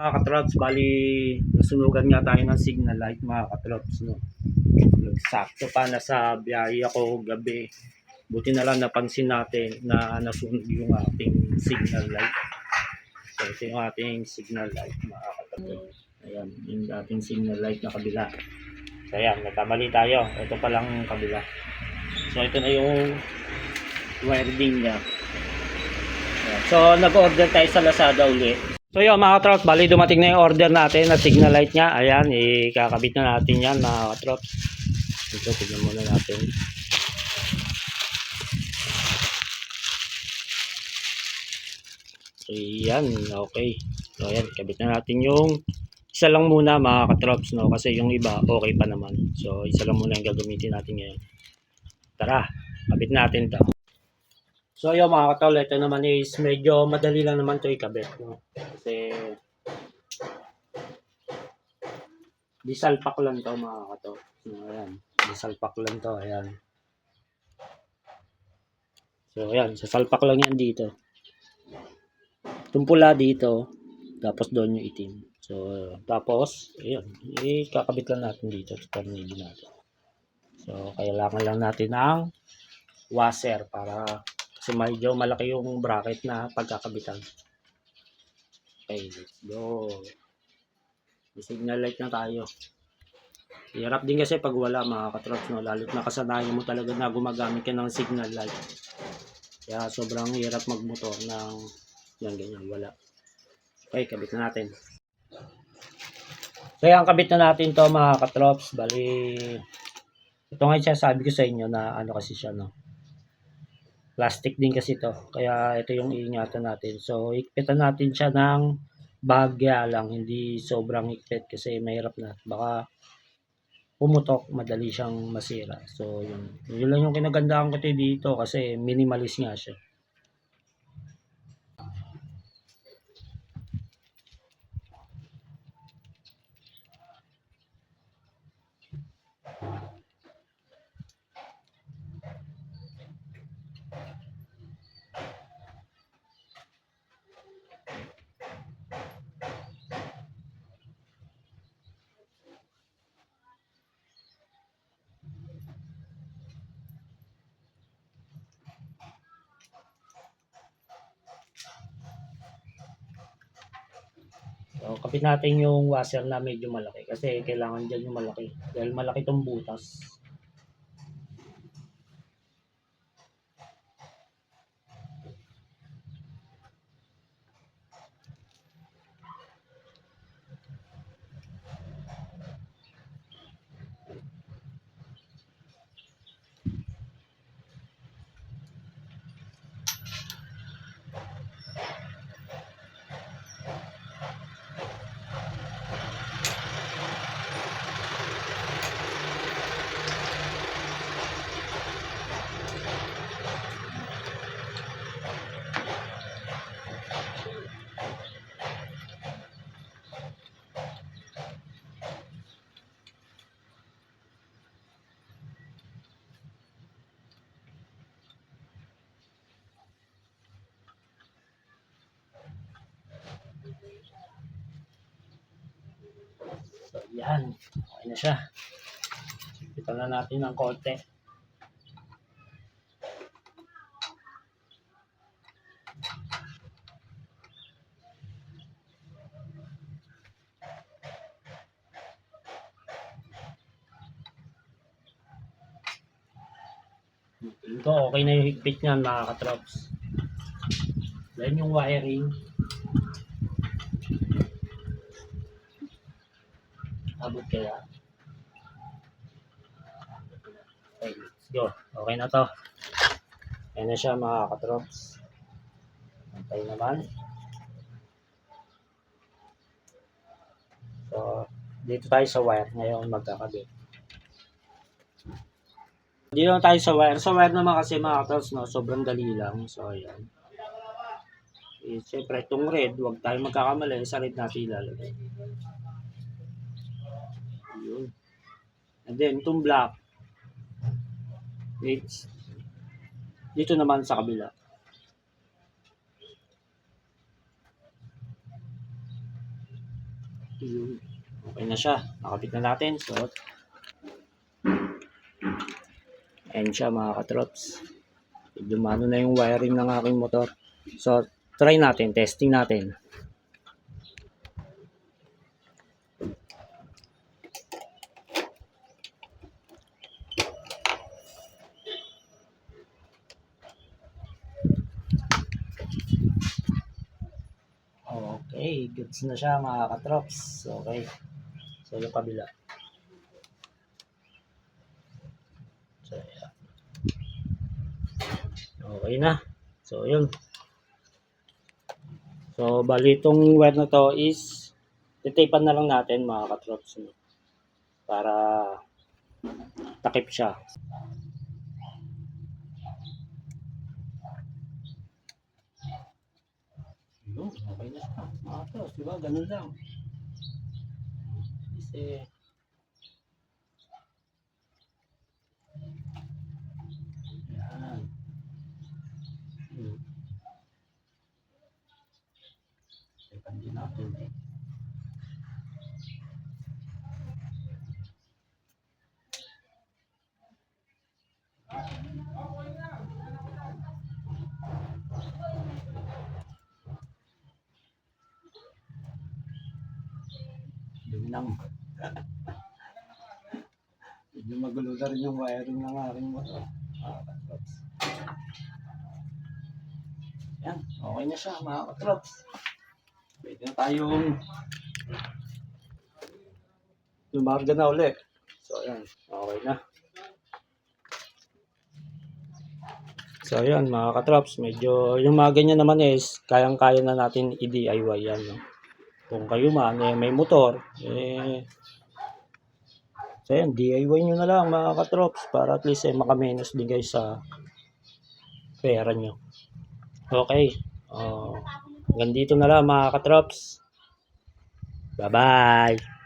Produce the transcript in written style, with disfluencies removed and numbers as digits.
mga katrops, bali nasunugan nga tayo ng signal light mga katrops, no? Sakto pa nasa biyahe ako gabi. Buti na lang napansin natin na nasunog yung ating signal light. So ito yung ating signal light mga katrops. Ayan, yung ating signal light na kabila. So ayan, nagkamali tayo. Ito palang kabila. So ito na yung wiring niya. So nag-order tayo sa Lazada ulit. So yun mga katrops, bali dumating na yung order natin na signal light niya. Ayan, ikakabit na natin yan mga katrops. Ito, tignan muna natin. So yan, okay. So ayan, kabit na natin yung isa lang muna mga katrops, no? Kasi yung iba okay pa naman. So isa lang muna yung gagamitin natin ngayon. Tara, kabit natin to. So yun mga katrops, ito naman is medyo madali lang naman to ikabit, no? Kasi disalpak lang to mga katrops. So ayan, disalpak lang to, ayan. So ayan, sasalpak lang yan dito. Itong pula dito, tapos doon yung itim. So tapos, ayan, ikakabit lang natin dito sa tornilyo natin. So kailangan lang natin ng washer para kasi medyo malaki yung bracket na pagkakabitan. Okay, let's go. Signal light na tayo. Hirap din kasi pag wala mga katrops, no? Lalo't nakasanayan mo talaga na gumagamit ka ng signal light. Kaya sobrang hirap magmotor ng yan, ganyan, wala. Okay, kabit na natin. So yan, kabit na natin to mga katrops. Bali, ito nga siya sabi ko sa inyo na ano kasi siya, no? Plastic din kasi to. Kaya ito yung iingatan natin. So, ikpitan natin siya ng bahagya lang. Hindi sobrang ikpit kasi mahirap na. Baka pumutok, madali siyang masira. So, yun lang yung kinagandaan ko dito kasi minimalist nga siya. So, kapit natin yung washer na medyo malaki kasi kailangan dyan yung malaki dahil malaki tong butas. So, yan. Okay na siya. Ito na natin ng konti. Ito, okay na yung higpit niyan mga katrops. Then yung wiring. Abot kaya. Okay, let's go. Okay na to. Ayan na siya mga katrops. Antay naman. So, dito tayo sa wire. Ngayon magkakabit. Dito na tayo sa wire. Sa wire naman kasi mga katrops, no, sobrang dali lang. So, ayan. Siyempre, itong red, huwag tayo magkakamali. Sa red natin ilalagay. Yun. And then, itong black. It's dito naman sa kabila. Okay na siya. Nakabit na natin. So, ayan siya mga katrops. Dumano na yung wiring ng aking motor. So, try natin. Testing natin. Okay, goods na siya mga katrops. Okay. So, yung kabila. So, yeah. Okay na. So, yun. So, bali itong wire na to is titipan na lang natin mga katrops. Para takip siya. Yun, okay na siya. Mga katrops, diba? Ganun lang. Kasi, yan. Tipan din natin eh. Yun lang. Medyo magulo na rin yung wiring ng aking motor. Mga katrops. Yan, okay na siya mga katrops. Pwede na tayong lumarga na ulit. So, ayan. Okay na. So, ayan mga katrops. Medyo, yung mga ganyan naman is, kayang-kaya na natin i-DIY yan. No? Kung kayo man, may motor, so, ayan, DIY nyo na lang mga katrops para at least makamenos din guys sa pera nyo. Okay. Hanggang dito na lang mga katrops. Bye-bye.